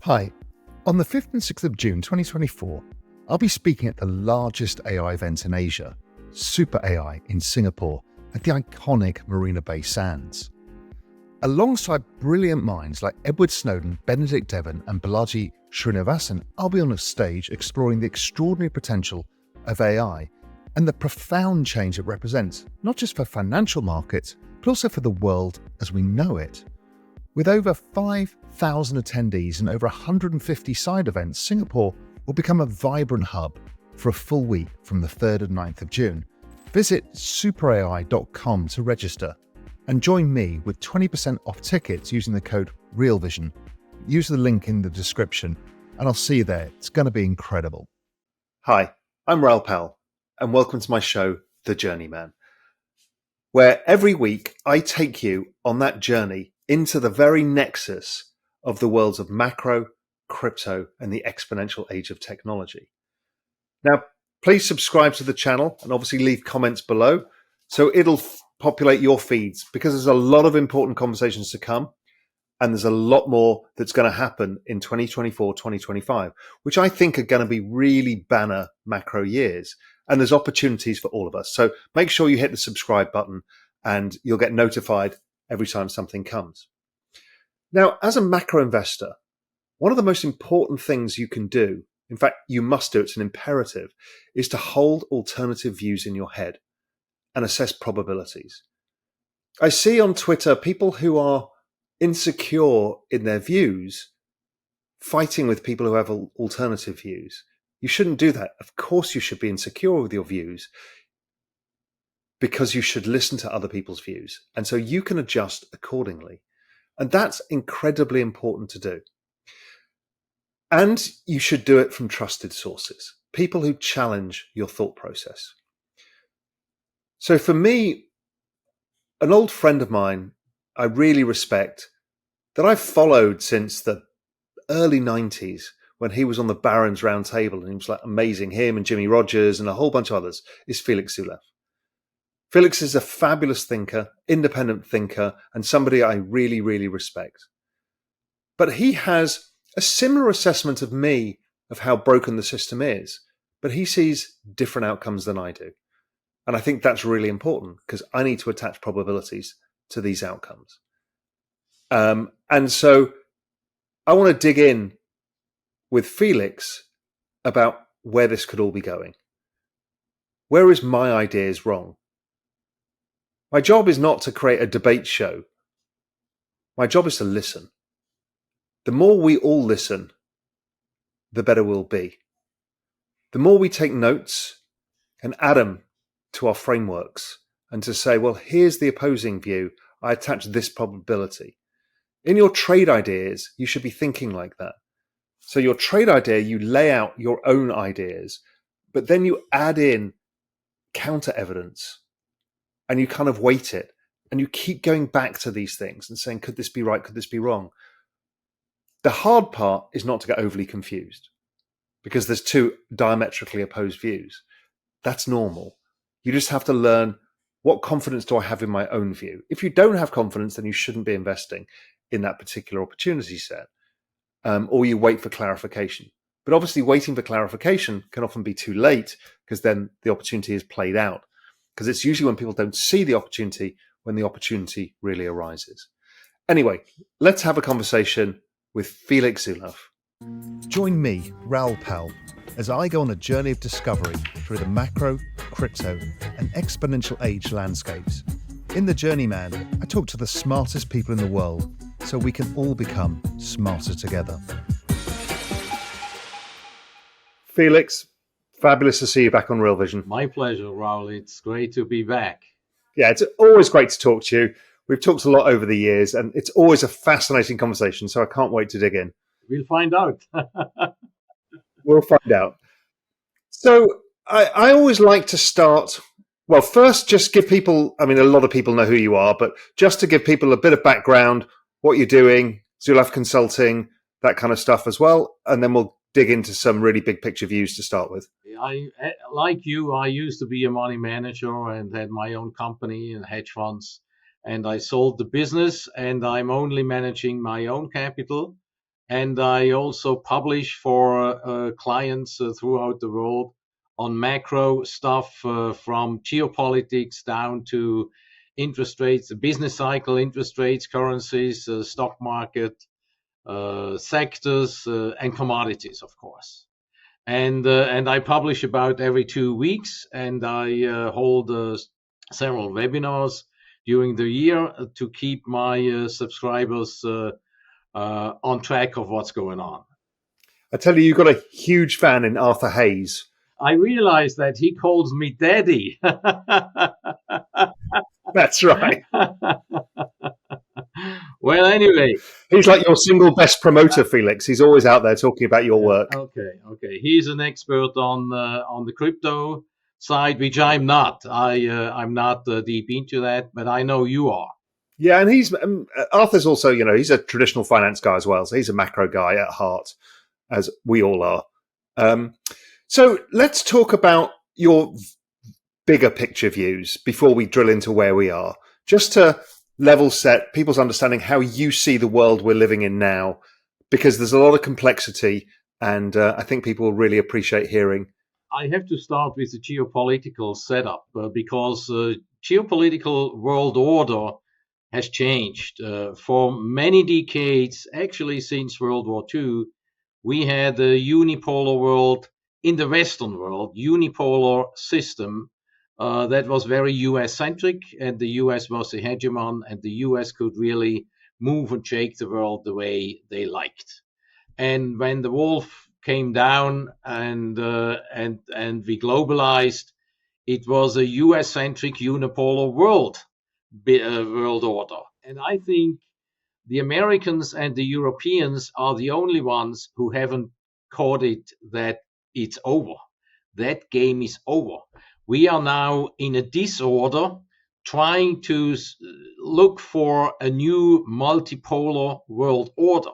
Hi, on the 5th and 6th of June 2024, I'll be speaking at the largest AI event in Asia, Super AI in Singapore at the iconic Marina Bay Sands. Alongside brilliant minds like Edward Snowden, Benedict Devon and Balaji Srinivasan, I'll be on a stage exploring the extraordinary potential of AI and the profound change it represents, not just for financial markets, but also for the world as we know it. With over 5,000 attendees and over 150 side events, Singapore will become a vibrant hub for a full week from the 3rd and 9th of June. Visit superai.com to register and join me with 20% off tickets using the code REALVISION. Use the link in the description and I'll see you there. It's going to be incredible. Hi, I'm Raoul Pal and welcome to my show, The Journeyman, where every week I take you on that journey into the very nexus of the worlds of macro, crypto, and the exponential age of technology. Now, please subscribe to the channel and obviously leave comments below so it'll populate your feeds, because there's a lot of important conversations to come and there's a lot more that's going to happen in 2024, 2025, which I think are going to be really banner macro years. And there's opportunities for all of us. So make sure you hit the subscribe button and you'll get notified every time something comes. Now, as a macro investor, one of the most important things you can do, in fact, you must do, it's an imperative, is to hold alternative views in your head and assess probabilities. I see on Twitter people who are insecure in their views fighting with people who have alternative views. You shouldn't do that. Of course, you should be insecure with your views, because you should listen to other people's views. And so you can adjust accordingly. And that's incredibly important to do. And you should do it from trusted sources, people who challenge your thought process. So for me, an old friend of mine I really respect, that I've followed since the early 90s when he was on the Barron's roundtable and he was like amazing, him and Jimmy Rogers and a whole bunch of others, is Felix Zulauf. Felix is a fabulous thinker, independent thinker, and somebody I really, really respect. But he has a similar assessment of me of how broken the system is, but he sees different outcomes than I do. And I think that's really important because I need to attach probabilities to these outcomes. And so I want to dig in with Felix about where this could all be going. Where is my ideas wrong? My job is not to create a debate show. My job is to listen. The more we all listen, the better we'll be. The more we take notes and add them to our frameworks and to say, well, here's the opposing view. I attach this probability. In your trade ideas, you should be thinking like that. So your trade idea, you lay out your own ideas, but then you add in counter evidence. And you kind of weight it and you keep going back to these things and saying, could this be right? Could this be wrong? The hard part is not to get overly confused because there's two diametrically opposed views. That's normal. You just have to learn, what confidence do I have in my own view? If you don't have confidence, then you shouldn't be investing in that particular opportunity set, or you wait for clarification. But obviously waiting for clarification can often be too late because then the opportunity is played out. Because it's usually when people don't see the opportunity, when the opportunity really arises. Anyway, let's have a conversation with Felix Zulauf. Join me, Raoul Pal, as I go on a journey of discovery through the macro, crypto, and exponential age landscapes. In The Journeyman, I talk to the smartest people in the world so we can all become smarter together. Felix, fabulous to see you back on Real Vision. My pleasure, Raoul. It's great to be back. Yeah, it's always great to talk to you. We've talked a lot over the years, and it's always a fascinating conversation, so I can't wait to dig in. We'll find out. We'll find out. So I always like to start, well, first just give people, I mean, a lot of people know who you are, but just to give people a bit of background, what you're doing, Zulauf Consulting, that kind of stuff as well, and then we'll dig into some really big picture views to start with. Like you, I used to be a money manager and had my own company and hedge funds. And I sold the business and I'm only managing my own capital and I also publish for clients throughout the world on macro stuff from geopolitics down to interest rates, the business cycle, interest rates, currencies, stock market, sectors, and commodities, of course. And I publish about every 2 weeks, and I hold several webinars during the year to keep my subscribers on track of what's going on. I tell you, you've got a huge fan in Arthur Hayes. I realize that he calls me daddy. That's right. Well, anyway. He's like your single best promoter, Felix. He's always out there talking about your work. Okay. He's an expert on the crypto side, which I'm not. I'm not deep into that, but I know you are. Yeah, and he's Arthur's also, he's a traditional finance guy as well. So he's a macro guy at heart, as we all are. So let's talk about your bigger picture views before we drill into where we are, just to level set people's understanding how you see the world we're living in now, because there's a lot of complexity, and I think people will really appreciate hearing. I have to start with the geopolitical setup because geopolitical world order has changed. For many decades, actually since World War II, we had a unipolar world in the Western world, unipolar system that was very US-centric, and the US was the hegemon, and the US could really move and shake the world the way they liked. And when the wall came down and we globalized, it was a US-centric unipolar world order. And I think the Americans and the Europeans are the only ones who haven't caught it that it's over. That game is over. We are now in a disorder trying to look for a new multipolar world order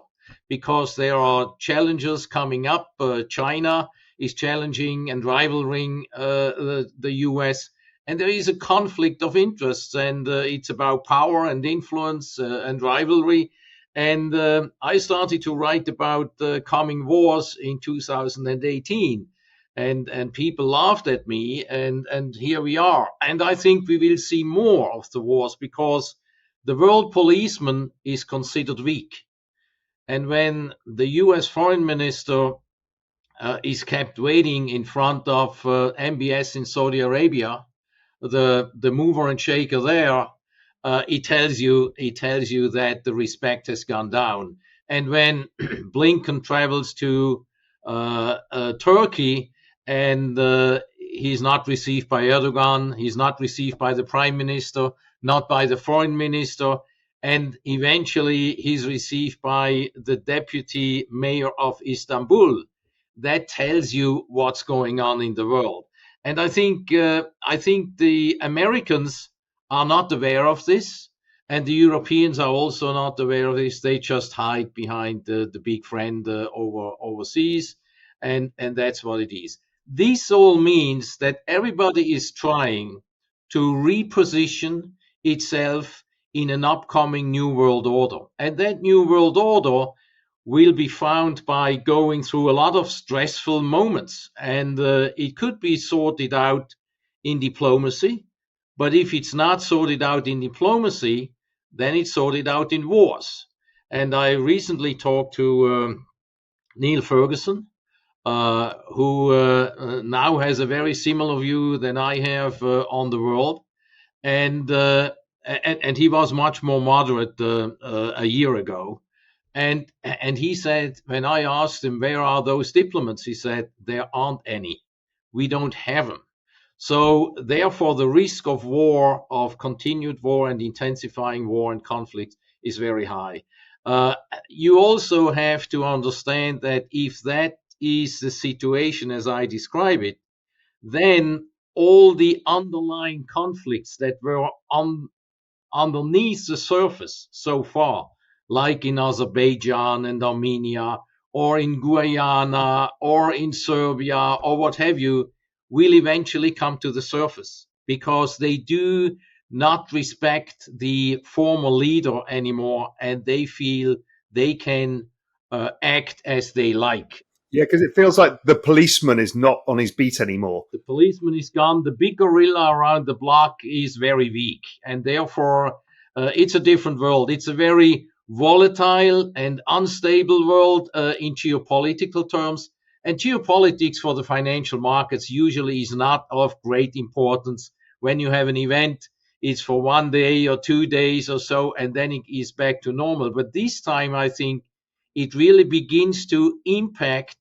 because there are challenges coming up. China is challenging and rivaling the US. And there is a conflict of interests, and it's about power and influence and rivalry. And I started to write about coming wars in 2018, and people laughed at me, and here we are. And I think we will see more of the wars because the world policeman is considered weak. And when the US foreign minister is kept waiting in front of MBS in Saudi Arabia, the mover and shaker there, it tells you that the respect has gone down. And when Blinken travels to Turkey and he's not received by Erdogan, he's not received by the prime minister, not by the foreign minister, and eventually he's received by the deputy mayor of Istanbul, that tells you what's going on in the world. And I think the Americans are not aware of this, and the Europeans are also not aware of this. They just hide behind the big friend overseas, and that's what it is. This all means that everybody is trying to reposition itself in an upcoming new world order, and that new world order will be found by going through a lot of stressful moments, and it could be sorted out in diplomacy, but if it's not sorted out in diplomacy, then it's sorted out in wars. And I recently talked to Neil Ferguson, who now has a very similar view than I have on the world, and he was much more moderate a year ago. And he said, when I asked him, where are those diplomats? He said, there aren't any. We don't have them. So therefore, the risk of war, of continued war and intensifying war and conflict is very high. You also have to understand that if that is the situation as I describe it, then all the underlying conflicts that were underneath the surface so far, like in Azerbaijan and Armenia, or in Guyana, or in Serbia, or what have you, will eventually come to the surface because they do not respect the former leader anymore, and they feel they can act as they like. Yeah, because it feels like the policeman is not on his beat anymore. The policeman is gone. The big gorilla around the block is very weak, and therefore it's a different world. It's a very volatile and unstable world in geopolitical terms. And geopolitics for the financial markets usually is not of great importance. When you have an event, it's for 1 day or 2 days or so, and then it is back to normal. But this time, I think it really begins to impact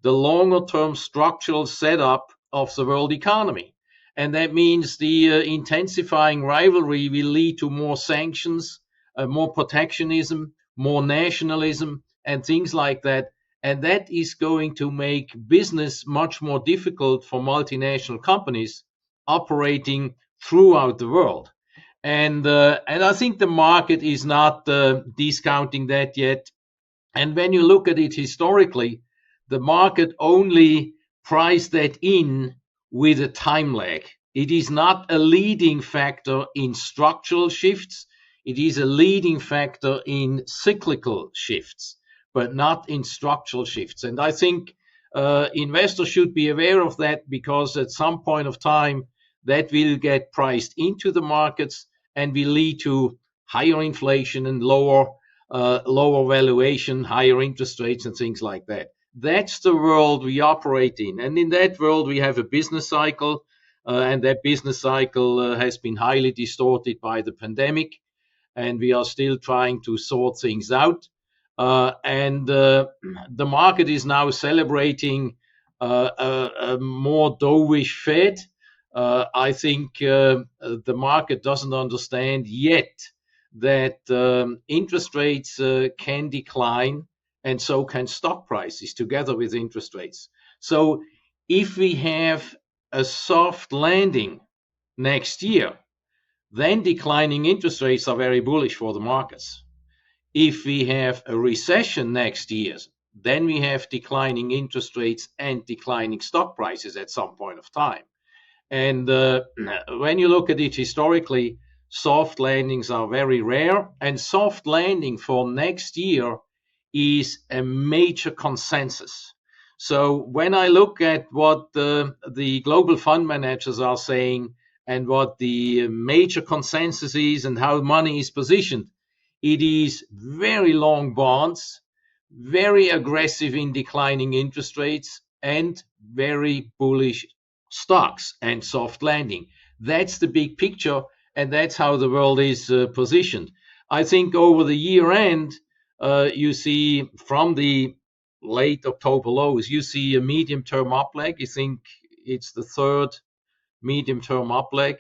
the longer term structural setup of the world economy. And that means the intensifying rivalry will lead to more sanctions, more protectionism, more nationalism, and things like that. And that is going to make business much more difficult for multinational companies operating throughout the world. And I think the market is not discounting that yet. And when you look at it historically, the market only priced that in with a time lag. It is not a leading factor in structural shifts. It is a leading factor in cyclical shifts, but not in structural shifts. And I think investors should be aware of that, because at some point of time, that will get priced into the markets and will lead to higher inflation and lower valuation, higher interest rates, and things like that. That's the world we operate in. And in that world, we have a business cycle, and that business cycle has been highly distorted by the pandemic, and we are still trying to sort things out. And the market is now celebrating a more dovish Fed. I think the market doesn't understand yet that interest rates can decline, and so can stock prices together with interest rates. So if we have a soft landing next year, then declining interest rates are very bullish for the markets. If we have a recession next year, then we have declining interest rates and declining stock prices at some point of time. And when you look at it historically, soft landings are very rare, and soft landing for next year is a major consensus. So when I look at what the global fund managers are saying and what the major consensus is and how money is positioned, it is very long bonds, very aggressive in declining interest rates, and very bullish stocks and soft landing. That's the big picture, and that's how the world is positioned. I think over the year end, you see from the late October lows, you see a medium-term up leg. You think it's the third medium-term up leg,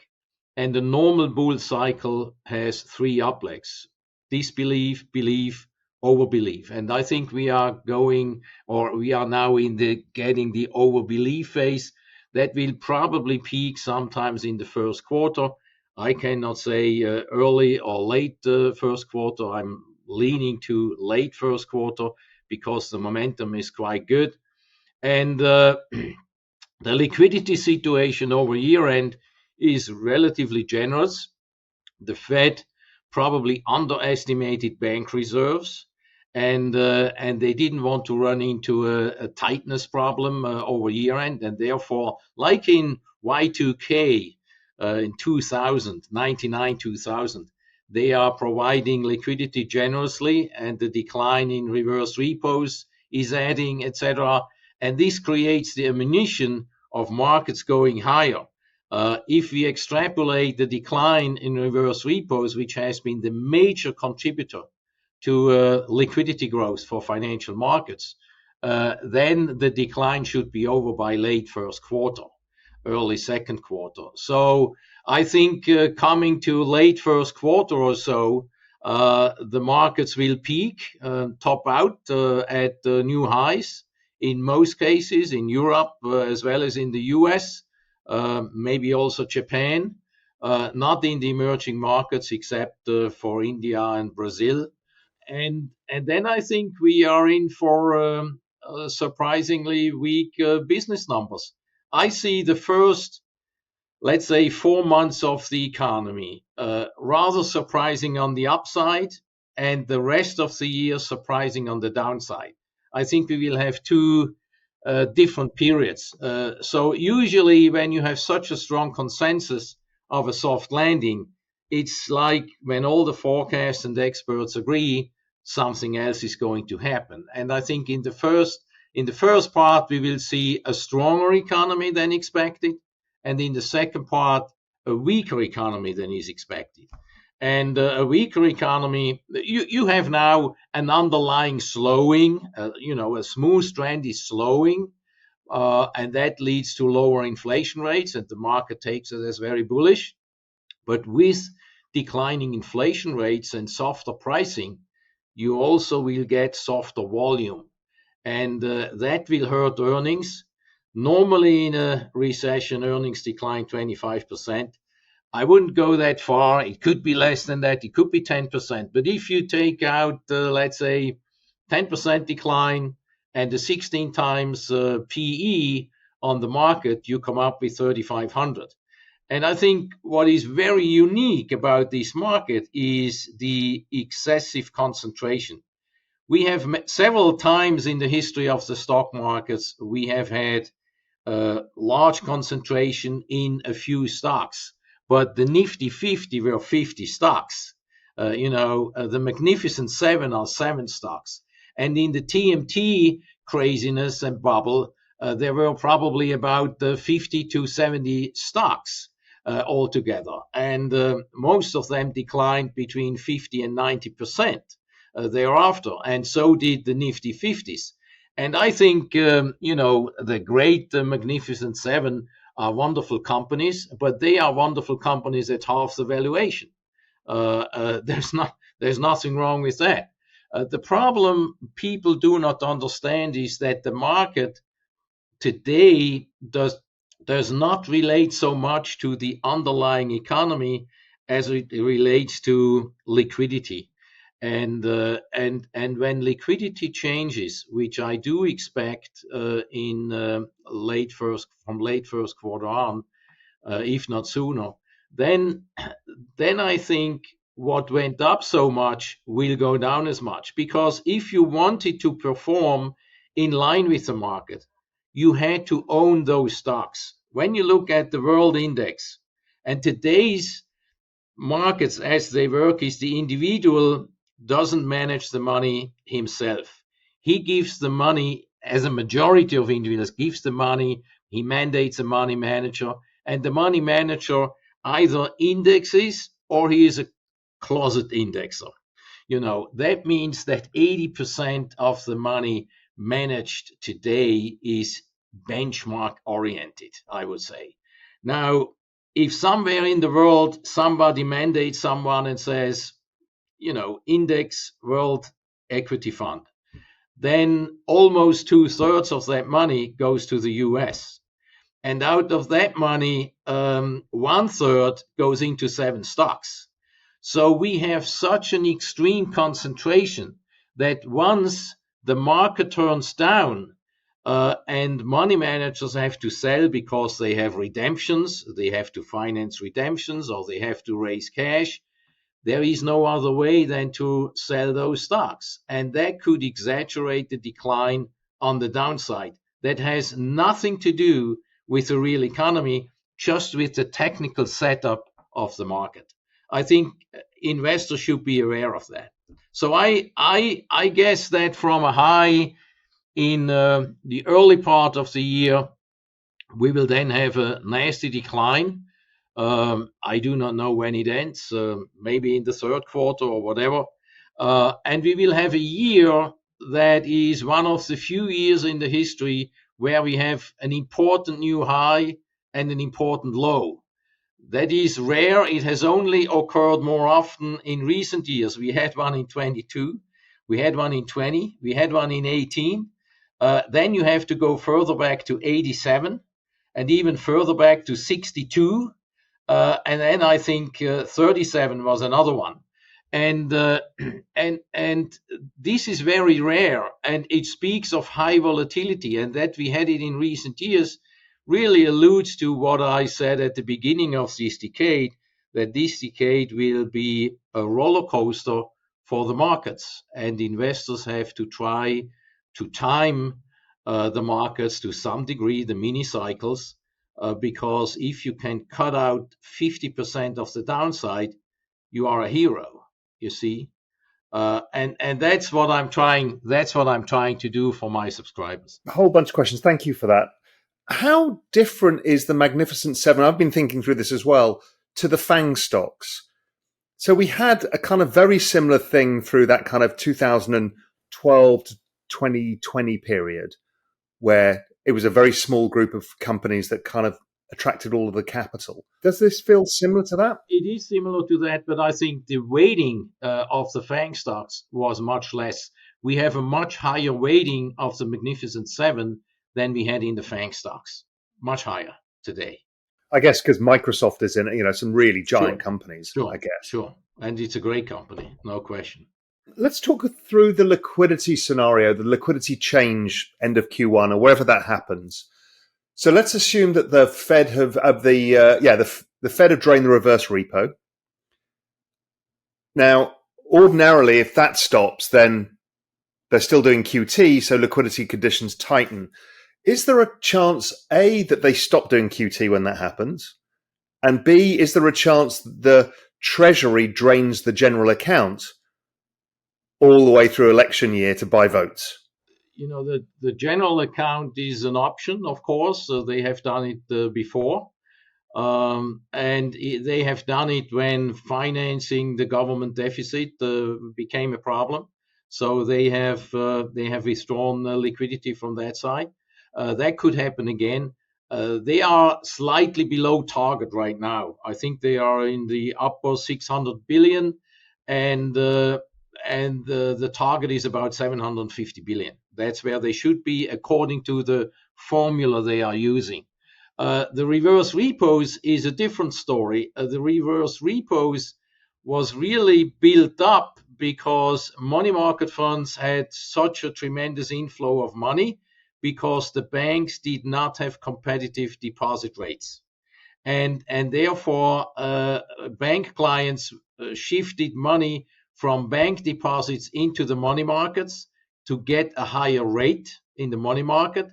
and the normal bull cycle has 3 up legs: disbelief, belief, overbelief. And I think we are now in the getting the overbelief phase. That will probably peak sometimes in the first quarter. I cannot say early or late first quarter. I'm leaning to late first quarter because the momentum is quite good. And the liquidity situation over year end is relatively generous. The Fed probably underestimated bank reserves, and they didn't want to run into a tightness problem over year end, and therefore, like in Y2K in 2000, 99, 2000, they are providing liquidity generously, and the decline in reverse repos is adding, etc. And this creates the ammunition of markets going higher. If we extrapolate the decline in reverse repos, which has been the major contributor to liquidity growth for financial markets, then the decline should be over by late first quarter, early second quarter. So I think coming to late first quarter or so, the markets will peak, top out at new highs in most cases in Europe as well as in the US. Maybe also Japan, not in the emerging markets except for India and Brazil. And then I think we are in for surprisingly weak business numbers. I see the first, let's say, 4 months of the economy rather surprising on the upside, and the rest of the year surprising on the downside. I think we will have two different periods. So usually when you have such a strong consensus of a soft landing, it's like when all the forecasts and experts agree, something else is going to happen. And I think in the first part, we will see a stronger economy than expected, and in the second part, a weaker economy than is expected. And a weaker economy, you have now an underlying slowing, a smooth trend is slowing, and that leads to lower inflation rates, and the market takes it as very bullish. But with declining inflation rates and softer pricing, you also will get softer volume, and that will hurt earnings. Normally in a recession, earnings decline 25%. I wouldn't go that far. It could be less than that. It could be 10%. But if you take out, let's say, 10% decline and the 16 times PE on the market, you come up with 3,500. And I think what is very unique about this market is the excessive concentration. We have several times in the history of the stock markets, we have had large concentration in a few stocks, but the Nifty 50 were 50 stocks. The Magnificent Seven are 7 stocks. And in the TMT craziness and bubble, there were probably about 50 to 70 stocks altogether. And most of them declined between 50 and 90% thereafter. And so did the Nifty 50s. And I think, the great Magnificent Seven are wonderful companies, but they are wonderful companies at half the valuation. There's nothing wrong with that. The problem people do not understand is that the market today does not relate so much to the underlying economy as it relates to liquidity. And when liquidity changes, which I do expect from late first quarter on, if not sooner, then I think what went up so much will go down as much. Because if you wanted to perform in line with the market, you had to own those stocks. When you look at the world index, and today's markets as they work is the individual doesn't manage the money himself. He gives the money, as a majority of individuals, gives the money, he mandates a money manager, and the money manager either indexes or he is a closet indexer. That means that 80% of the money managed today is benchmark oriented, I would say. Now, if somewhere in the world somebody mandates someone and says, index world equity fund, then almost 2/3 of that money goes to the US. And out of that money, 1/3 goes into 7 stocks. So we have such an extreme concentration that once the market turns down and money managers have to sell because they have redemptions, they have to finance redemptions, or they have to raise cash, there is no other way than to sell those stocks. And that could exaggerate the decline on the downside. That has nothing to do with the real economy, just with the technical setup of the market. I think investors should be aware of that. So I guess that from a high in the early part of the year, we will then have a nasty decline. I do not know when it ends, maybe in the third quarter or whatever. And we will have a year that is one of the few years in the history where we have an important new high and an important low. That is rare. It has only occurred more often in recent years. We had one in 22, we had one in 20, we had one in 18. Then you have to go further back to 87 and even further back to 62. And then I think 37 was another one. And this is very rare, and it speaks of high volatility, and that we had it in recent years really alludes to what I said at the beginning of this decade, that this decade will be a roller coaster for the markets, and investors have to try to time the markets to some degree, the mini cycles, because if you can cut out 50% of the downside, you are a hero, you see. And that's what I'm trying. That's what I'm trying to do for my subscribers. A whole bunch of questions. Thank you for that. How different is the Magnificent Seven? I've been thinking through this as well, to the FANG stocks. So we had a kind of very similar thing through that kind of 2012 to 2020 period, where it was a very small group of companies that kind of attracted all of the capital. Does this feel similar to that? It is similar to that, but I think the weighting of the FANG stocks was much less. We have a much higher weighting of the Magnificent Seven than we had in the FANG stocks. Much higher today. I guess because Microsoft is in, some really giant companies, Sure, I guess. Sure. And it's a great company, no question. Let's talk through the liquidity scenario, the liquidity change end of Q1 or wherever that happens. So let's assume that the Fed the Fed have drained the reverse repo. Now, ordinarily, if that stops, then they're still doing QT, so liquidity conditions tighten. Is there a chance, A, that they stop doing QT when that happens? And B, is there a chance the Treasury drains the general account all the way through election year to buy votes? The general account is an option, of course. They have done it before. And they have done it when financing the government deficit became a problem. So they have withdrawn liquidity from that side. That could happen again. They are slightly below target right now. I think they are in the upper 600 billion, and the target is about 750 billion. That's where they should be according to the formula they are using. The reverse repos is a different story. The reverse repos was really built up because money market funds had such a tremendous inflow of money because the banks did not have competitive deposit rates. And therefore, bank clients shifted money from bank deposits into the money markets to get a higher rate in the money market.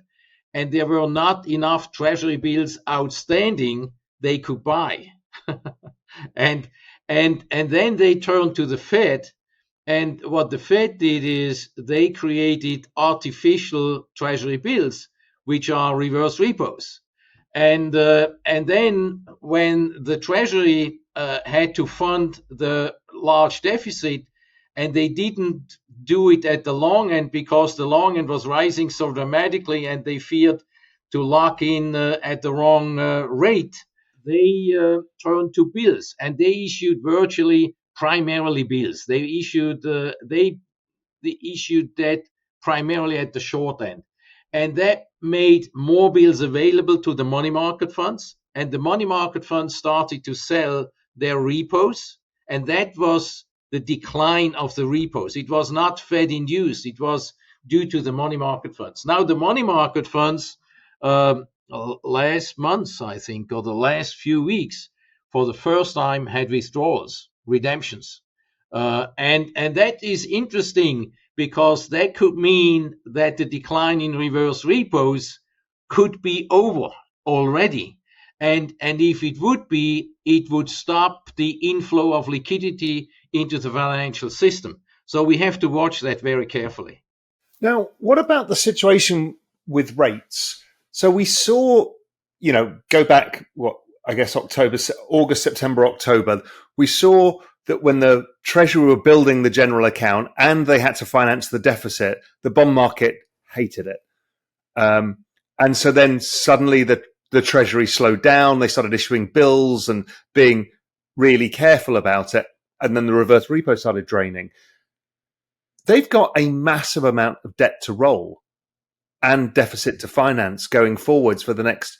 And there were not enough treasury bills outstanding they could buy. and then they turned to the Fed. And what the Fed did is they created artificial treasury bills, which are reverse repos. And then when the Treasury had to fund the large deficit, and they didn't do it at the long end because the long end was rising so dramatically, and they feared to lock in at the wrong rate, they turned to bills, and they issued virtually primarily bills. They issued that primarily at the short end. And that made more bills available to the money market funds. And the money market funds started to sell their repos. And that was the decline of the repos. It was not Fed induced. It was due to the money market funds. Now, the money market funds, last month, I think, or the last few weeks, for the first time had withdrawals, redemptions. And that is interesting because that could mean that the decline in reverse repos could be over already. And if it would be, it would stop the inflow of liquidity into the financial system. So we have to watch that very carefully. Now, what about the situation with rates? So we saw, go back, August, September, October, we saw that when the Treasury were building the general account and they had to finance the deficit, the bond market hated it. And so then suddenly the Treasury slowed down. They started issuing bills and being really careful about it. And then the reverse repo started draining. They've got a massive amount of debt to roll and deficit to finance going forwards for the next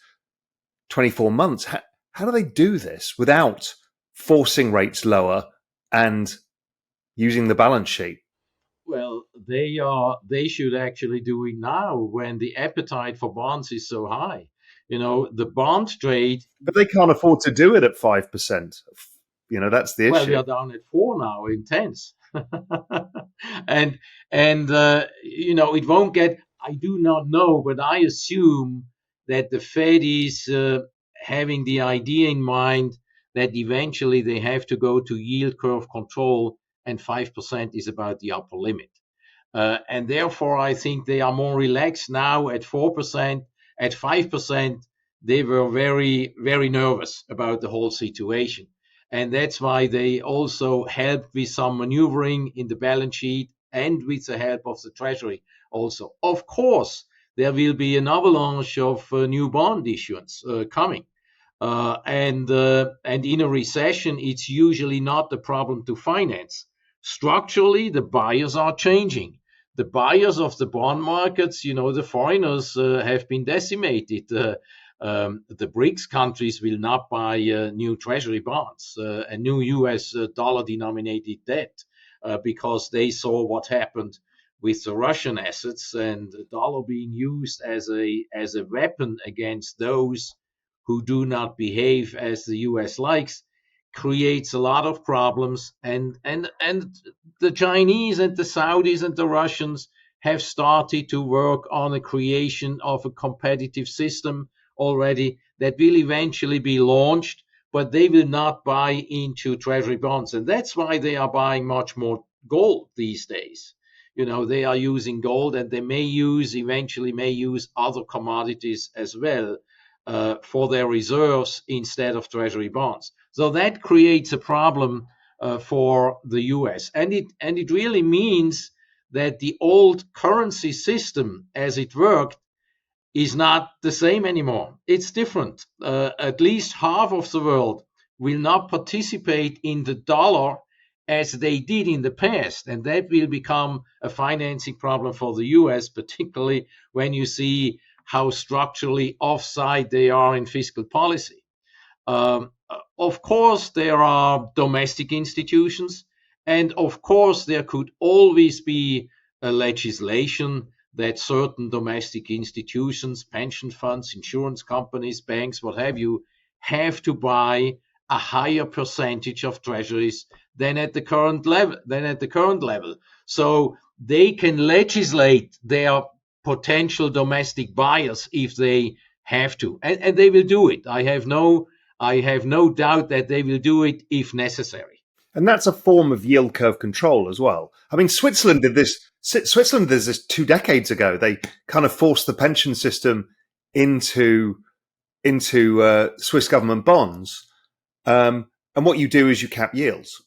24 months. How do they do this without forcing rates lower and using the balance sheet? Well, they should actually do it now when the appetite for bonds is so high. The bond trade. But they can't afford to do it at 5%. That's the issue. Well, we are down at 4 now in 10s. and it won't get. I do not know, but I assume that the Fed is having the idea in mind that eventually they have to go to yield curve control, and 5% is about the upper limit. And therefore, I think they are more relaxed now at 4%. At 5%, they were very, very nervous about the whole situation. And that's why they also helped with some maneuvering in the balance sheet and with the help of the Treasury also. Of course, there will be an avalanche of new bond issuance coming. And in a recession, it's usually not the problem to finance. Structurally, the buyers are changing. The buyers of the bond markets, the foreigners have been decimated. The BRICS countries will not buy new treasury bonds, a new US dollar denominated debt, because they saw what happened with the Russian assets, and the dollar being used as a weapon against those who do not behave as the US likes, creates a lot of problems. And the Chinese and the Saudis and the Russians have started to work on a creation of a competitive system already that will eventually be launched, but they will not buy into treasury bonds. And that's why they are buying much more gold these days. They are using gold, and they eventually may use other commodities as well for their reserves instead of treasury bonds. So that creates a problem for the US. And it really means that the old currency system as it worked is not the same anymore. It's different. At least half of the world will not participate in the dollar as they did in the past. And that will become a financing problem for the US, particularly when you see how structurally offside they are in fiscal policy. Of course, there are domestic institutions, and of course, there could always be a legislation that certain domestic institutions, pension funds, insurance companies, banks, what have you, have to buy a higher percentage of treasuries than at the current level. So they can legislate their potential domestic buyers if they have to, and they will do it. I have no doubt that they will do it if necessary. And that's a form of yield curve control as well. I mean, Switzerland did this. Switzerland did this 2 decades ago. They kind of forced the pension system into Swiss government bonds. And what you do is you cap yields.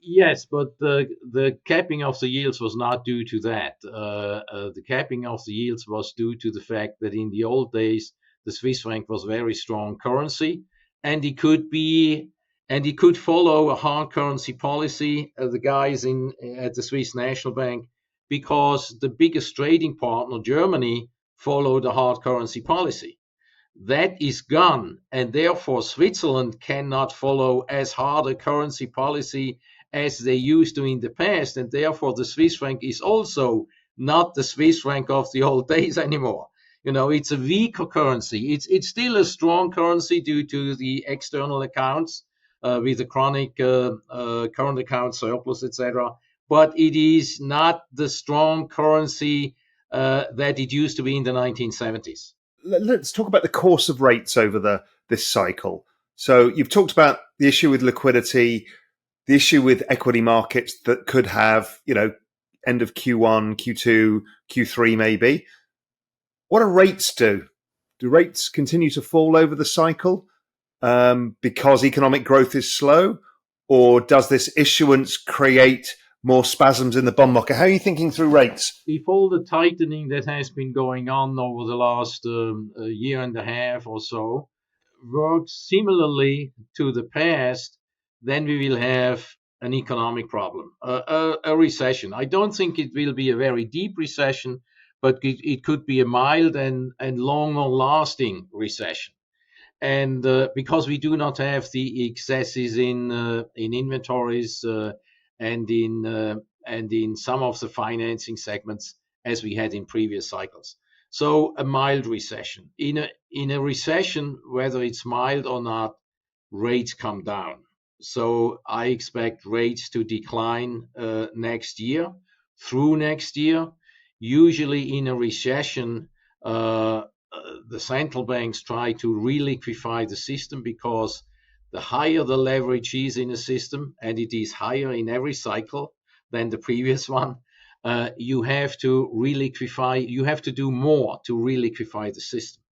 Yes, but the capping of the yields was not due to that. The capping of the yields was due to the fact that in the old days, the Swiss franc was very strong currency, and it could follow a hard currency policy, the guys at the Swiss National Bank, because the biggest trading partner, Germany, followed a hard currency policy. That is gone, and therefore Switzerland cannot follow as hard a currency policy as they used to in the past, and therefore the Swiss franc is also not the Swiss franc of the old days anymore. It's a weaker currency. It's still a strong currency due to the external accounts with the chronic current account surplus, etc. But it is not the strong currency that it used to be in the 1970s. Let's talk about the course of rates over this cycle. So you've talked about the issue with liquidity, the issue with equity markets that could have, end of Q1, Q2, Q3 maybe. What do rates do? Do rates continue to fall over the cycle because economic growth is slow? Or does this issuance create more spasms in the bond market? How are you thinking through rates? If all the tightening that has been going on over the last year and a half or so works similarly to the past, then we will have an economic problem, a recession. I don't think it will be a very deep recession, but it could be a mild and longer lasting recession. And because we do not have the excesses in inventories and in some of the financing segments as we had in previous cycles. So a mild recession. In a recession, whether it's mild or not, rates come down. So I expect rates to decline next year, through next year. Usually in a recession, the central banks try to reliquify the system, because the higher the leverage is in a system, and it is higher in every cycle than the previous one, you have to reliquify, you have to do more to reliquify the system.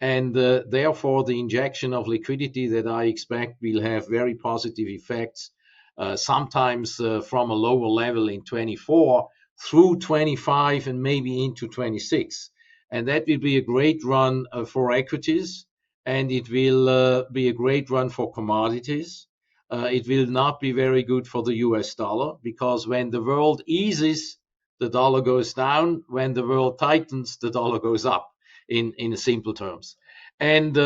And therefore, the injection of liquidity that I expect will have very positive effects, sometimes from a lower level in 24 through 25 and maybe into 26. And that will be a great run for equities, and it will be a great run for commodities. It will not be very good for the US dollar, because when the world eases, the dollar goes down. When the world tightens, the dollar goes up, in simple terms. And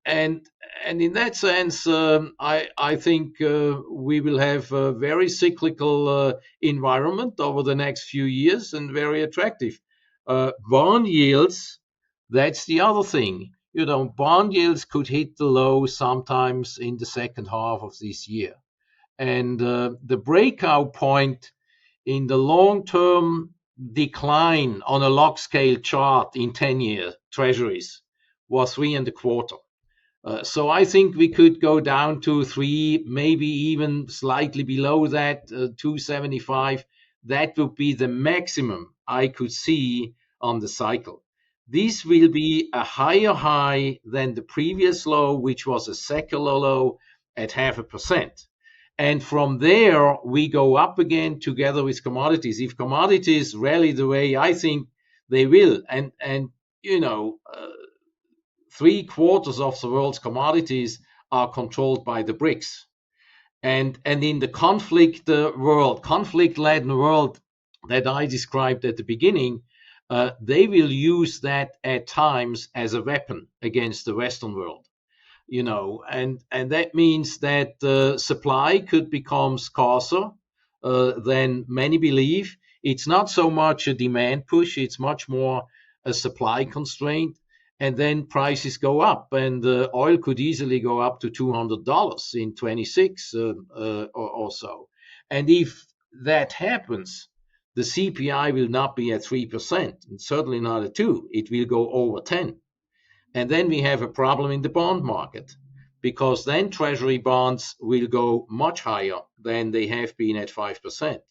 and in that sense, I think we will have a very cyclical environment over the next few years, and very attractive. Bond yields, that's the other thing. Bond yields could hit the low sometimes in the second half of this year. And the breakout point in the long-term decline on a log scale chart in 10-year treasuries was 3.25. So I think we could go down to 3, maybe even slightly below that, 275. That would be the maximum I could see on the cycle. This will be a higher high than the previous low, which was a secular low at 0.5%. And from there, we go up again together with commodities. If commodities rally the way I think they will, and 3/4 of the world's commodities are controlled by the BRICS. And in the conflict-laden world that I described at the beginning, they will use that at times as a weapon against the Western world. And that means that the supply could become scarcer than many believe. It's not so much a demand push, it's much more a supply constraint. And then prices go up, and oil could easily go up to $200 in 26 or so. And if that happens, the CPI will not be at 3%, and certainly not at 2. It will go over 10. And then we have a problem in the bond market, because then treasury bonds will go much higher than they have been at 5%.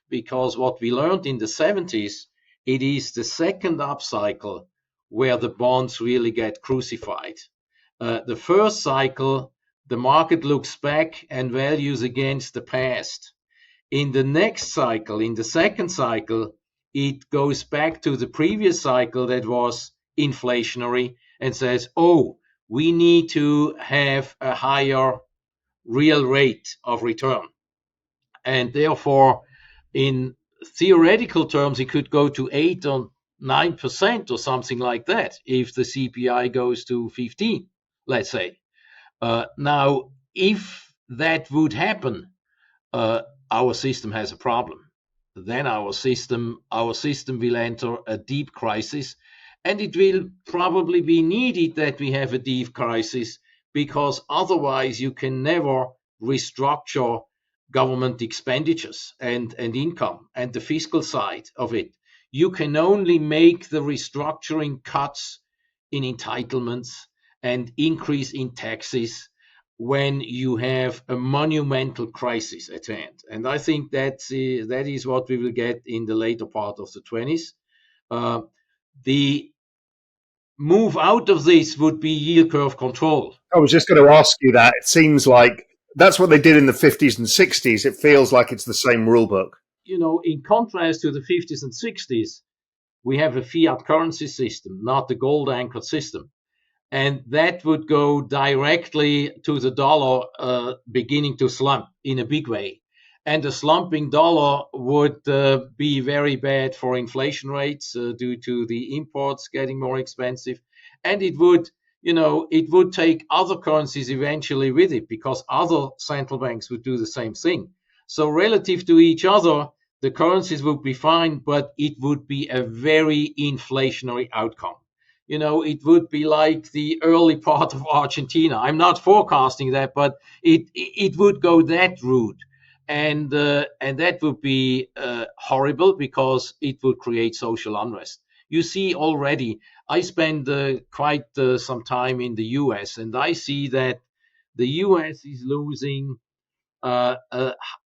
Because what we learned in the 70s, it is the second upcycle where the bonds really get crucified. The first cycle, the market looks back and values against the past. In the next cycle, in the second cycle, it goes back to the previous cycle that was inflationary and says, oh, we need to have a higher real rate of return. And therefore, in theoretical terms, it could go to 8 or 9% or something like that if the CPI goes to 15, let's say. Now, if that would happen, our system has a problem. Then our system will enter a deep crisis, and it will probably be needed that we have a deep crisis, because otherwise you can never restructure government expenditures and income and the fiscal side of it. You can only make the restructuring cuts in entitlements and increase in taxes when you have a monumental crisis at hand. And I think that is what we will get in the later part of the 20s. The move out of this would be yield curve control. I was just going to ask you that. It seems like that's what they did in the 50s and 60s. It feels like it's the same rule book. In contrast to the 50s and 60s, we have a fiat currency system, not the gold anchored system. And that would go directly to the dollar beginning to slump in a big way. And the slumping dollar would be very bad for inflation rates due to the imports getting more expensive. And it would take other currencies eventually with it, because other central banks would do the same thing. So relative to each other, the currencies would be fine, but it would be a very inflationary outcome. it would be like the early part of Argentina. I'm not forecasting that, but it would go that route, and that would be horrible because it would create social unrest. You see already, I spend quite some time in the U.S., and I see that the U.S. is losing a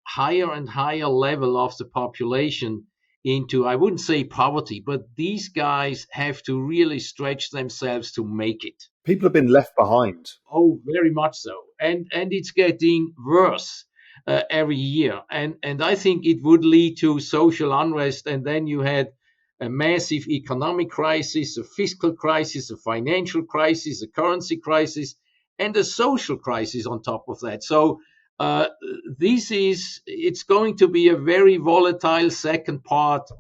higher and higher level of the population into, I wouldn't say poverty, but these guys have to really stretch themselves to make it. People have been left behind. Oh, very much so, and it's getting worse every year, and I think it would lead to social unrest, and then you had a massive economic crisis, a fiscal crisis, a financial crisis, a currency crisis, and a social crisis on top of that. So uh, it's going to be a very volatile second part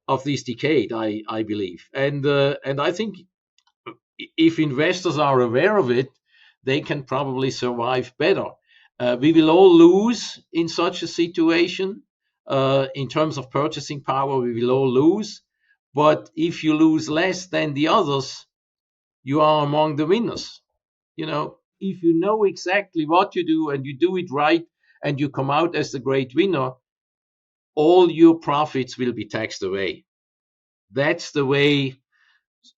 of this decade, I believe, and I think if investors are aware of it, they can probably survive better. We will all lose in such a situation. In terms of purchasing power, we will all lose. But if you lose less than the others, you are among the winners. If you know exactly what you do and you do it right and you come out as the great winner, all your profits will be taxed away. That's the way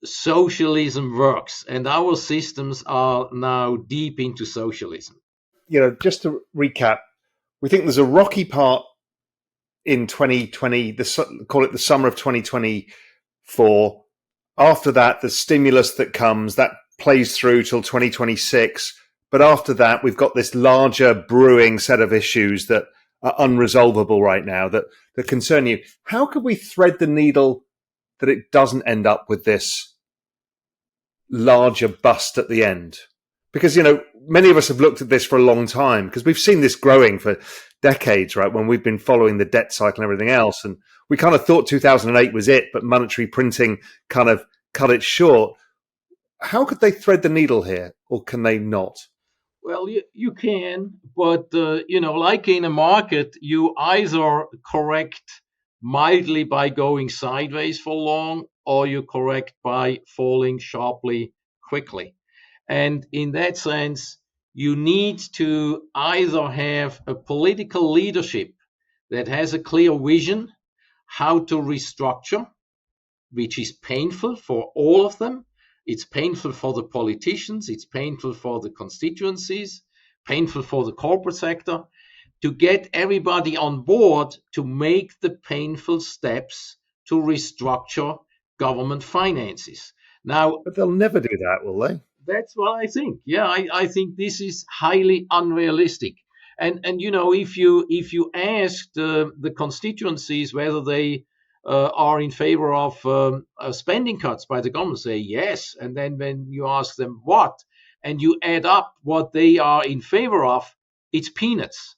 socialism works, and our systems are now deep into socialism. Just to recap, we think there's a rocky part in 2020, call it the summer of 2024. After that, the stimulus that comes, that plays through till 2026. But after that, we've got this larger brewing set of issues that are unresolvable right now that concern you. How could we thread the needle that it doesn't end up with this larger bust at the end? Because, many of us have looked at this for a long time because we've seen this growing for decades, right? When we've been following the debt cycle and everything else. And we kind of thought 2008 was it, but monetary printing kind of cut it short. How could they thread the needle here, or can they not? Well, you can, but like in a market, you either correct mildly by going sideways for long, or you correct by falling sharply quickly. And in that sense, you need to either have a political leadership that has a clear vision how to restructure, which is painful for all of them. It's painful for the politicians, it's painful for the constituencies, painful for the corporate sector, to get everybody on board to make the painful steps to restructure government finances. Now, But they'll never do that, will they? that's what I think. Yeah, I think this is highly unrealistic. And if you ask the constituencies whether they are in favor of spending cuts by the government, say yes. And then when you ask them what, and you add up what they are in favor of, it's peanuts.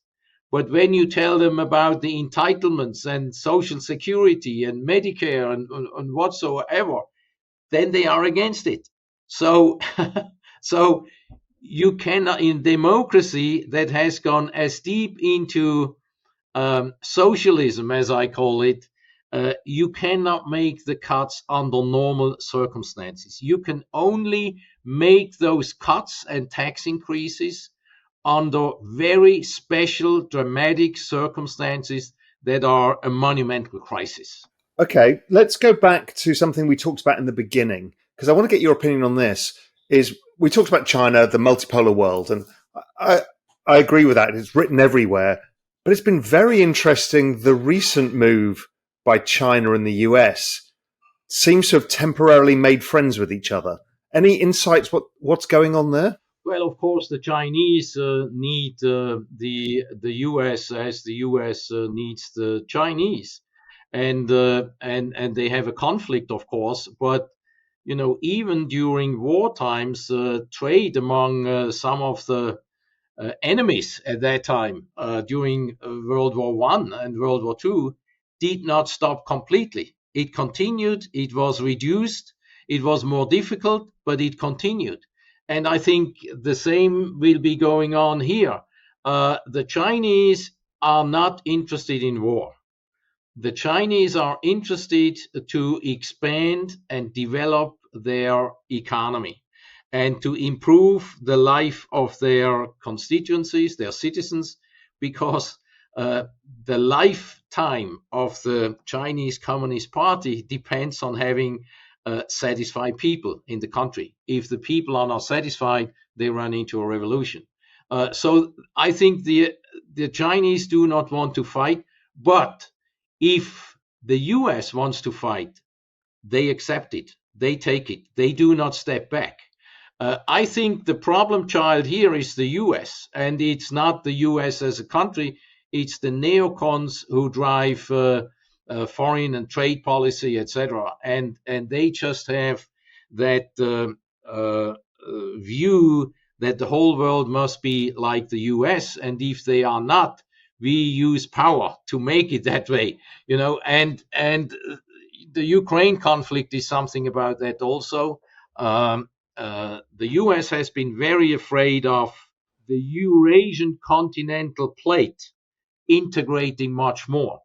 But when you tell them about the entitlements and social security and Medicare and whatsoever, then they are against it. So, so you cannot, in democracy that has gone as deep into socialism as I call it, you cannot make the cuts under normal circumstances. You can only make those cuts and tax increases under very special, dramatic circumstances that are a monumental crisis. Okay, let's go back to something we talked about in the beginning, because I want to get your opinion on this. Is we talked about China, the multipolar world, and I, I agree with that. It's written everywhere, but it's been very interesting. The recent move by China and the US seems to have temporarily made friends with each other. Any insights? What's going on there? Well, of course, the Chinese need the U.S. as the U.S. Needs the Chinese, and they have a conflict, of course. But even during war times, trade among some of the enemies at that time during World War One and World War Two did not stop completely. It continued. It was reduced. It was more difficult, but it continued. And I think the same will be going on here. The Chinese are not interested in war. The Chinese are interested to expand and develop their economy and to improve the life of their constituencies, their citizens, because the lifetime of the Chinese Communist Party depends on having satisfied people in the country. If the people are not satisfied, they run into a revolution. So I think the Chinese do not want to fight, but if the US wants to fight, they accept it, they take it, they do not step back. I think the problem child here is the US, and it's not the US as a country, it's the neocons who drive foreign and trade policy, etc. And they just have that view that the whole world must be like the US, and if they are not, we use power to make it that way, and the Ukraine conflict is something about that also. The US has been very afraid of the Eurasian continental plate integrating much more.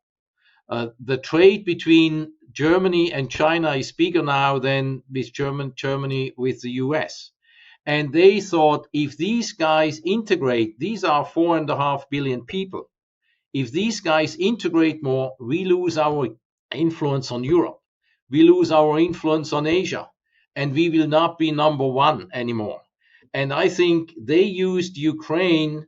The trade between Germany and China is bigger now than with Germany with the US. And they thought if these guys integrate, these are 4.5 billion people. If these guys integrate more, we lose our influence on Europe. We lose our influence on Asia. And we will not be number one anymore. And I think they used Ukraine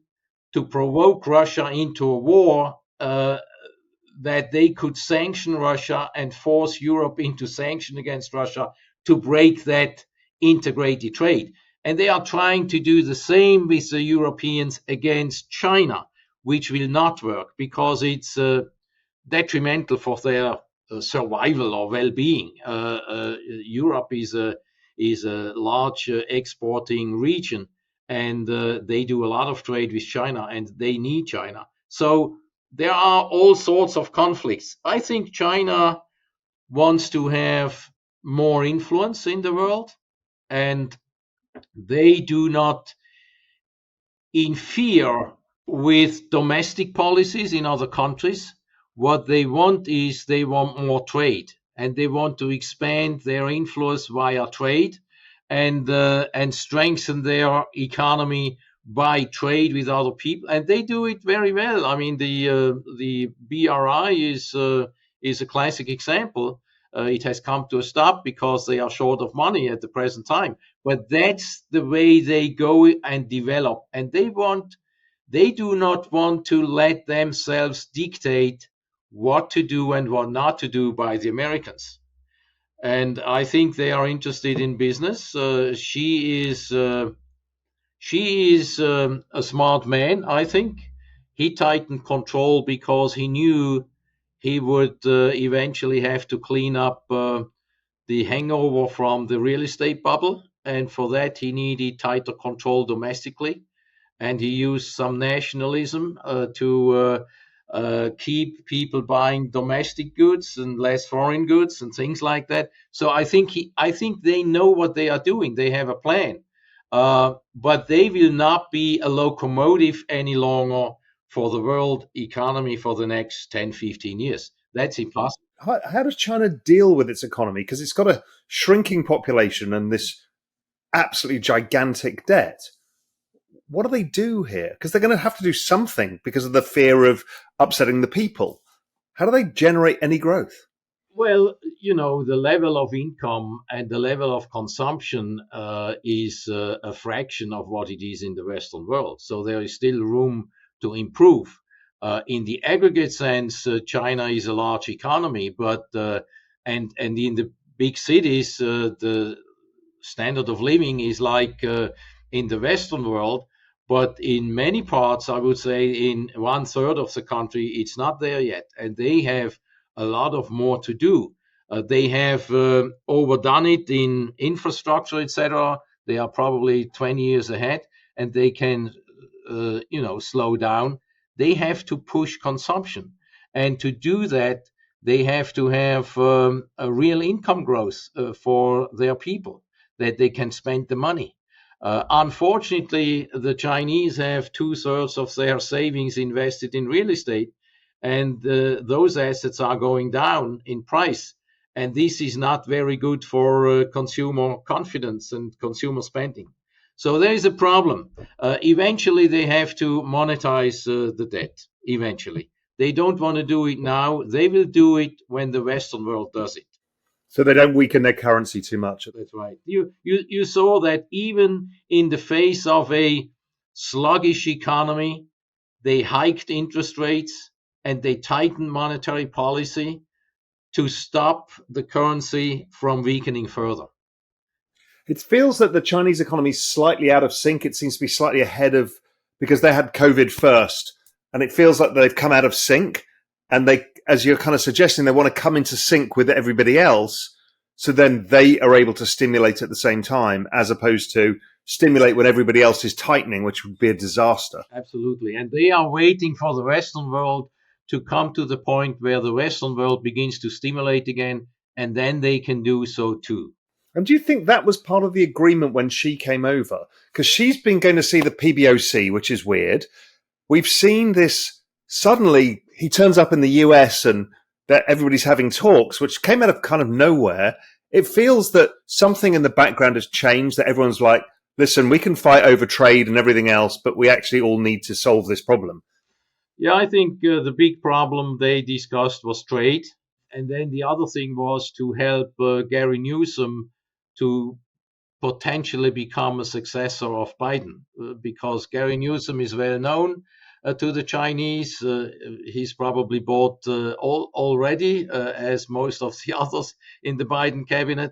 to provoke Russia into a war that they could sanction Russia and force Europe into sanction against Russia to break that integrated trade. And they are trying to do the same with the Europeans against China, which will not work because it's detrimental for their survival or well-being. Europe is a large exporting region, and they do a lot of trade with China, and they need China. So there are all sorts of conflicts. I think China wants to have more influence in the world, and they do not interfere with domestic policies in other countries. What they want is they want more trade, and they want to expand their influence via trade and strengthen their economy by trade with other people, and they do it very well. I mean, the BRI is a classic example. It has come to a stop because they are short of money at the present time. But that's the way they go and develop, and they do not want to let themselves dictate what to do and what not to do by the Americans. And I think they are interested in business. She is a smart man, I think. He tightened control because he knew he would eventually have to clean up the hangover from the real estate bubble. And for that, he needed tighter control domestically. And he used some nationalism to keep people buying domestic goods and less foreign goods and things like that. So I think they know what they are doing. They have a plan. But they will not be a locomotive any longer for the world economy for the next 10, 15 years. That's impossible. How does China deal with its economy? Because it's got a shrinking population and this absolutely gigantic debt. What do they do here? Because they're going to have to do something because of the fear of upsetting the people. How do they generate any growth? Well, the level of income and the level of consumption is a fraction of what it is in the Western world. So there is still room to improve. In the aggregate sense, China is a large economy, but and in the big cities, the standard of living is like in the Western world. But in many parts, I would say in 1/3 of the country, it's not there yet. And they have a lot of more to do. They have overdone it in infrastructure, etc. They are probably 20 years ahead, and they can, slow down. They have to push consumption. And to do that, they have to have a real income growth for their people, that they can spend the money. Unfortunately, the Chinese have 2/3 of their savings invested in real estate, and those assets are going down in price. and this is not very good for consumer confidence and consumer spending. So there is a problem. Eventually, they have to monetize the debt. Eventually, they don't want to do it now. They will do it when the Western world does it. So they don't weaken their currency too much. That's right. You saw that even in the face of a sluggish economy, they hiked interest rates and they tightened monetary policy to stop the currency from weakening further. It feels that the Chinese economy is slightly out of sync. It seems to be slightly ahead of, because they had COVID first, and it feels like they've come out of sync. And they, as you're kind of suggesting, they want to come into sync with everybody else, so then they are able to stimulate at the same time, as opposed to stimulate when everybody else is tightening, which would be a disaster. Absolutely. And they are waiting for the Western world to come to the point where the Western world begins to stimulate again, and then they can do so too. And do you think that was part of the agreement when she came over? Because she's been going to see the PBOC, which is weird. We've seen this, suddenly he turns up in the US and that everybody's having talks, which came out of kind of nowhere. It feels that something in the background has changed, that everyone's like, listen, we can fight over trade and everything else, but we actually all need to solve this problem. Yeah, I think the big problem they discussed was trade. And then the other thing was to help Gary Newsom to potentially become a successor of Biden, because Gary Newsom is well known to the Chinese. He's probably bought already, as most of the others in the Biden cabinet.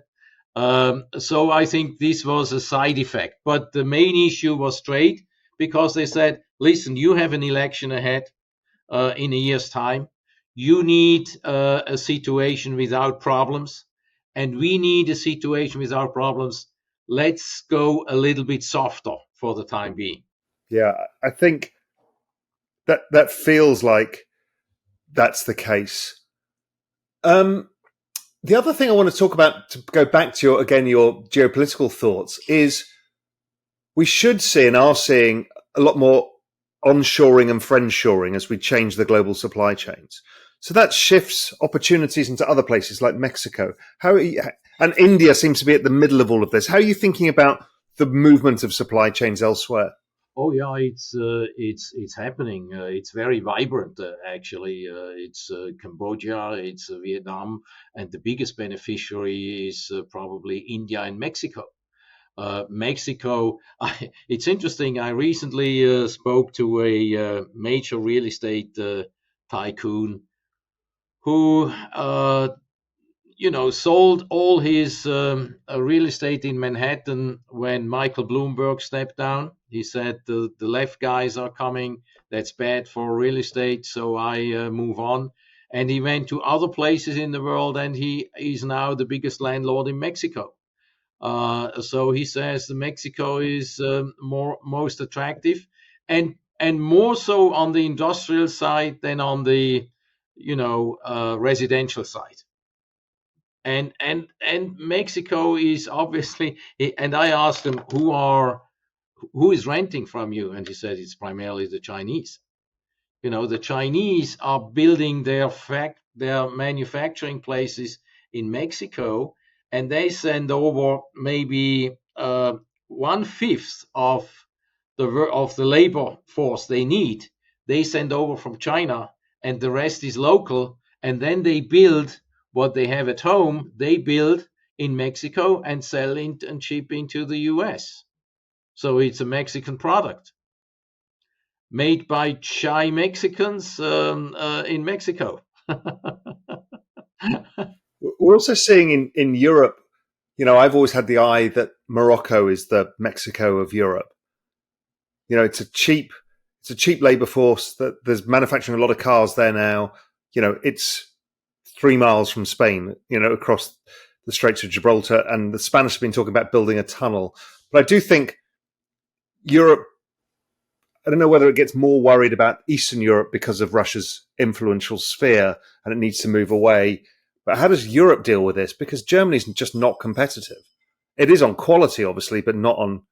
So I think this was a side effect. But the main issue was trade, because they said, listen, you have an election ahead in a year's time. You need a situation without problems, and we need a situation without problems. Let's go a little bit softer for the time being. Yeah, I think that feels like that's the case. The other thing I want to talk about, to go back to your geopolitical thoughts, is we should see and are seeing a lot more onshoring and friendshoring as we change the global supply chains. So that shifts opportunities into other places like Mexico. And India seems to be at the middle of all of this. How are you thinking about the movement of supply chains elsewhere? Oh yeah, it's happening. It's very vibrant, actually. It's Cambodia, it's Vietnam, and the biggest beneficiary is probably India and Mexico. Mexico, it's interesting. I recently spoke to a major real estate tycoon who sold all his real estate in Manhattan when Michael Bloomberg stepped down. He said the left guys are coming. That's bad for real estate, so I move on. And he went to other places in the world, and he is now the biggest landlord in Mexico. So he says the Mexico is most attractive, and more so on the industrial side than on the residential side. And Mexico is obviously, and I asked him who is renting from you, and he said it's primarily the Chinese. The Chinese are building their manufacturing places in Mexico, and they send over maybe 1/5 of the labor force they need. They send over from China, and the rest is local. And then they build what they have at home. They build in Mexico and sell it and ship into the U.S. So it's a Mexican product made by shy Mexicans in Mexico. We're also seeing in Europe, I've always had the eye that Morocco is the Mexico of Europe. It's a cheap labor force. That there's manufacturing a lot of cars there now. It's 3 miles from Spain, across the Straits of Gibraltar, and the Spanish have been talking about building a tunnel. But I do think Europe, I don't know whether it gets more worried about Eastern Europe because of Russia's influential sphere and it needs to move away. But how does Europe deal with this? Because Germany's just not competitive. It is on quality, obviously, but not on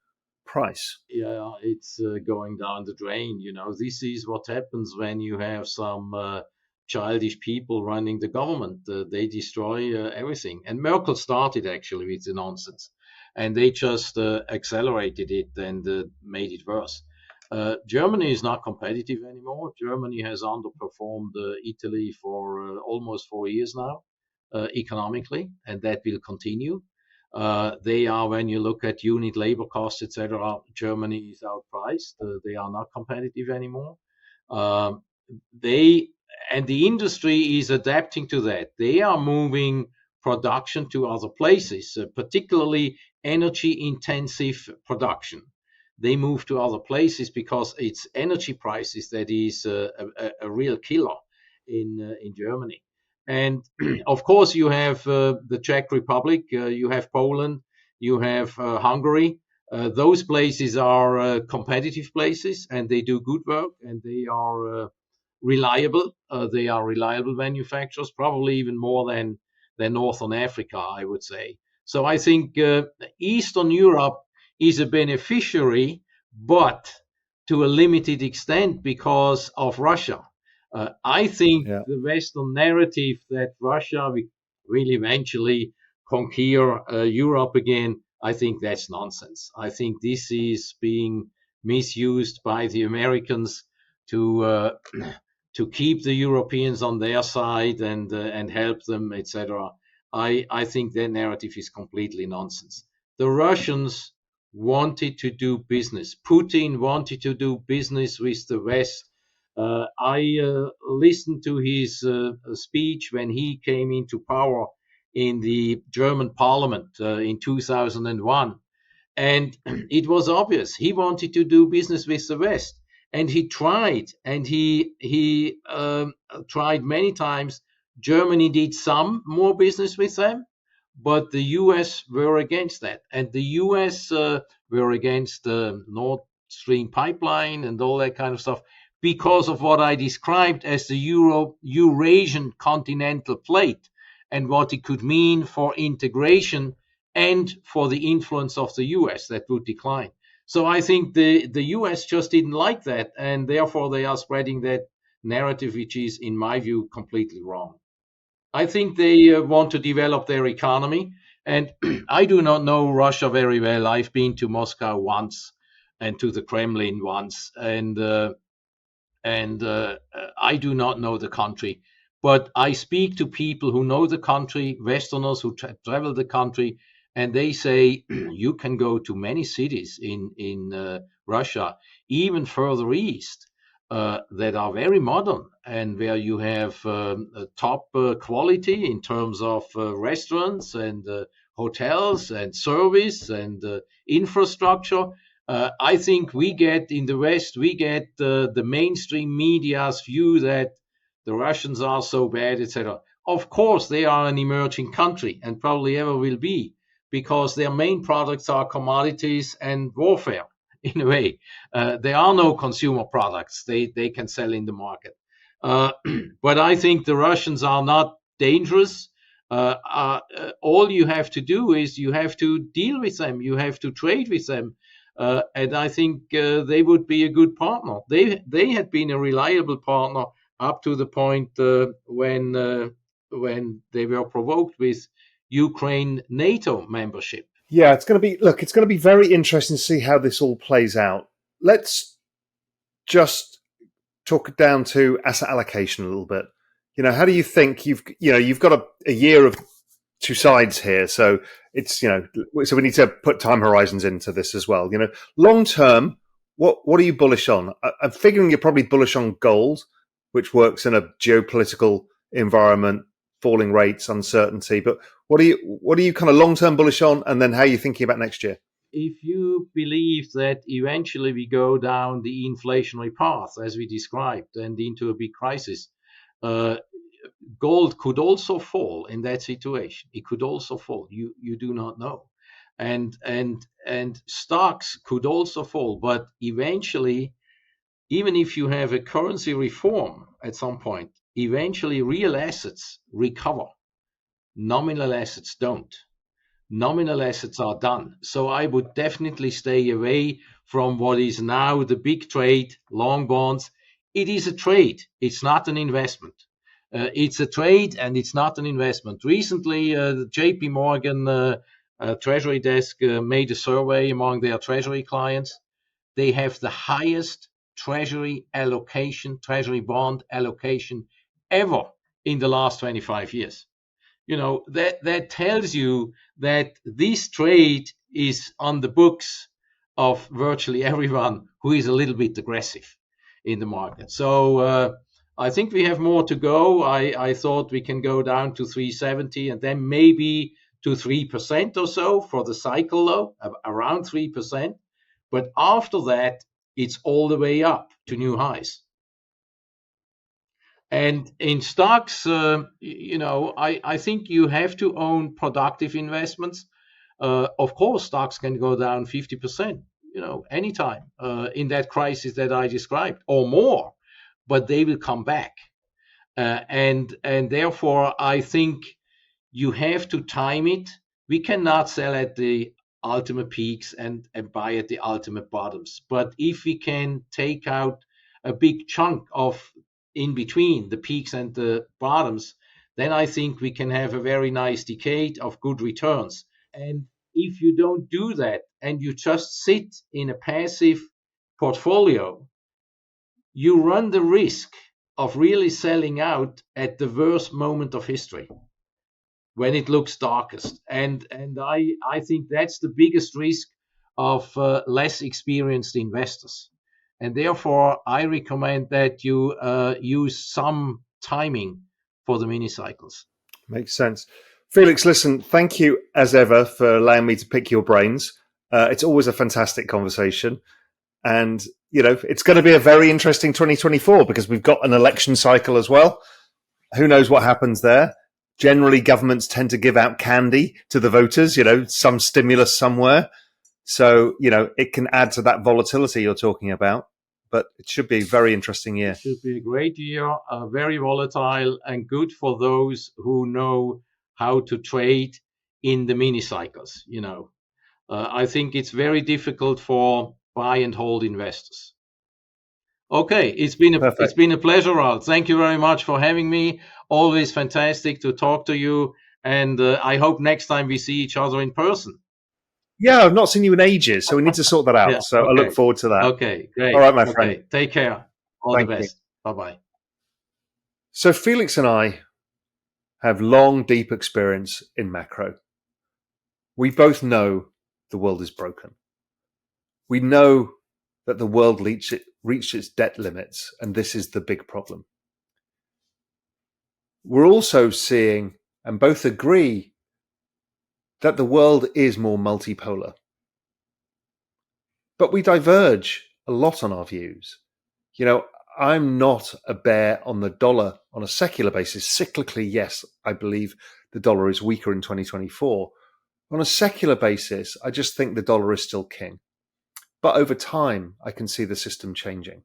price. Yeah, it's going down the drain. This is what happens when you have some childish people running the government. They destroy everything. And Merkel started actually with the nonsense, and they just accelerated it and made it worse. Germany is not competitive anymore. Germany has underperformed Italy for almost 4 years now, economically, and that will continue. They are, when you look at unit labor costs, etc., Germany is outpriced. They are not competitive anymore. Um, they and the industry is adapting to that. They are moving production to other places, particularly energy intensive production. They move to other places because it's energy prices that is a real killer in Germany. And of course, you have the Czech Republic, you have Poland, you have Hungary. Those places are competitive places, and they do good work, and they are reliable. They are reliable manufacturers, probably even more than Northern Africa, I would say. So I think Eastern Europe is a beneficiary, but to a limited extent because of Russia. I think Yeah. the Western narrative that Russia will eventually conquer Europe again, I think that's nonsense. I think this is being misused by the Americans to to keep the Europeans on their side and help them, etc. I think their narrative is completely nonsense. The Russians wanted to do business. Putin wanted to do business with the West. I listened to his speech when he came into power in the German parliament in 2001. And it was obvious he wanted to do business with the West. And he tried, and he tried many times. Germany did some more business with them, but the US were against that. And the US were against the Nord Stream pipeline and all that kind of stuff because of what I described as the Eurasian continental plate and what it could mean for integration and for the influence of the US that would decline. So I think the US just didn't like that, and therefore they are spreading that narrative, which is, in my view, completely wrong. I think they want to develop their economy. And I do not know Russia very well. I've been to Moscow once and to the Kremlin once, and I do not know the country. But I speak to people who know the country, Westerners who travel the country, and they say you can go to many cities in Russia, even further east, that are very modern and where you have top quality in terms of restaurants and hotels and service and infrastructure. I think we get in the West, we get the mainstream media's view that the Russians are so bad, etc. Of course, they are an emerging country and probably ever will be because their main products are commodities and warfare. In a way, there are no consumer products they can sell in the market. But I think the Russians are not dangerous. All you have to do is you have to deal with them. You have to trade with them. And I think they would be a good partner. They had been a reliable partner up to the point when they were provoked with Ukraine NATO membership. Yeah, it's going to be very interesting to see how this all plays out. Let's just talk it down to asset allocation a little bit. How do you think you've got a year of two sides here, so it's so we need to put time horizons into this as well. Long term, what are you bullish on? I'm figuring you're probably bullish on gold, which works in a geopolitical environment, falling rates, uncertainty. But what are you kind of long term bullish on, and then how are you thinking about next year? If you believe that eventually we go down the inflationary path as we described and into a big crisis, gold could also fall in that situation. It could also fall. You do not know, and stocks could also fall. But eventually, even if you have a currency reform at some point, eventually real assets recover. Nominal assets don't. Nominal assets are done. So I would definitely stay away from what is now the big trade, long bonds. It is a trade. It's not an investment. It's a trade and it's not an investment. Recently, the JP Morgan Treasury desk made a survey among their Treasury clients. They have the highest Treasury allocation, Treasury bond allocation ever in the last 25 years. That tells you that this trade is on the books of virtually everyone who is a little bit aggressive in the market. So I think we have more to go. I thought we can go down to 370 and then maybe to 3% or so for the cycle low, around 3%. But after that, it's all the way up to new highs. And in stocks, I think you have to own productive investments. Of course, stocks can go down 50%, anytime in that crisis that I described or more, but they will come back. And therefore, I think you have to time it. We cannot sell at the ultimate peaks and buy at the ultimate bottoms. But if we can take out a big chunk of in between the peaks and the bottoms, then I think we can have a very nice decade of good returns. And if you don't do that and you just sit in a passive portfolio, you run the risk of really selling out at the worst moment of history when it looks darkest. And I think that's the biggest risk of less experienced investors. And therefore, I recommend that you use some timing for the mini cycles. Makes sense. Felix, listen, thank you as ever for allowing me to pick your brains. It's always a fantastic conversation. And, it's going to be a very interesting 2024 because we've got an election cycle as well. Who knows what happens there? Generally, governments tend to give out candy to the voters, some stimulus somewhere. So, it can add to that volatility you're talking about, but it should be a very interesting year. It should be a great year, very volatile and good for those who know how to trade in the mini cycles. I think it's very difficult for buy and hold investors. Okay, it's been a pleasure, Raoul. Thank you very much for having me. Always fantastic to talk to you, and I hope next time we see each other in person. Yeah, I've not seen you in ages, so we need to sort that out. Yeah, so okay. I look forward to that. Okay, great. All right, my friend. Take care. All the best. Bye-bye. So Felix and I have long, deep experience in macro. We both know the world is broken. We know that the world reached its debt limits, and this is the big problem. We're also seeing, and both agree, that the world is more multipolar. But we diverge a lot on our views. I'm not a bear on the dollar on a secular basis. Cyclically, yes, I believe the dollar is weaker in 2024. On a secular basis, I just think the dollar is still king. But over time, I can see the system changing.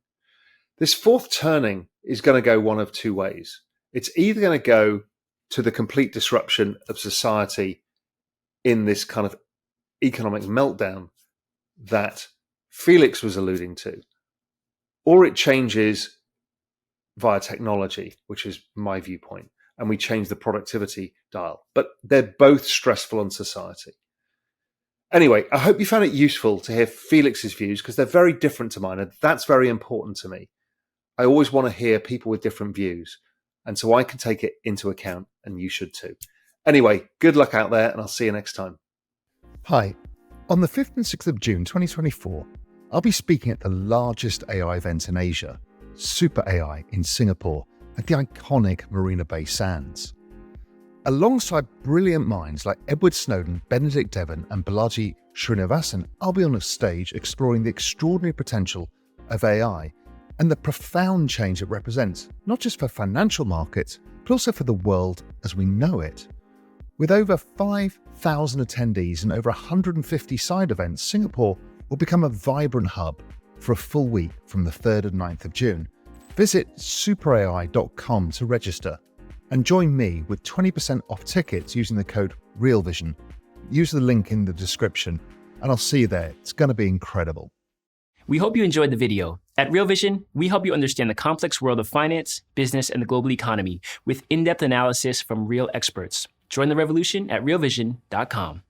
This fourth turning is going to go one of two ways. It's either going to go to the complete disruption of society in this kind of economic meltdown that Felix was alluding to, or it changes via technology, which is my viewpoint, and we change the productivity dial. But they're both stressful on society. Anyway, I hope you found it useful to hear Felix's views because they're very different to mine, and that's very important to me. I always want to hear people with different views, and so I can take it into account, and you should too. Anyway, good luck out there, and I'll see you next time. Hi. On the 5th and 6th of June 2024, I'll be speaking at the largest AI event in Asia, Super AI in Singapore at the iconic Marina Bay Sands. Alongside brilliant minds like Edward Snowden, Benedict Devon and Balaji Srinivasan, I'll be on a stage exploring the extraordinary potential of AI and the profound change it represents, not just for financial markets, but also for the world as we know it. With over 5,000 attendees and over 150 side events, Singapore will become a vibrant hub for a full week from the 3rd and 9th of June. Visit superai.com to register and join me with 20% off tickets using the code REALVISION. Use the link in the description and I'll see you there. It's going to be incredible. We hope you enjoyed the video. At Real Vision, we help you understand the complex world of finance, business, and the global economy with in-depth analysis from real experts. Join the revolution at realvision.com.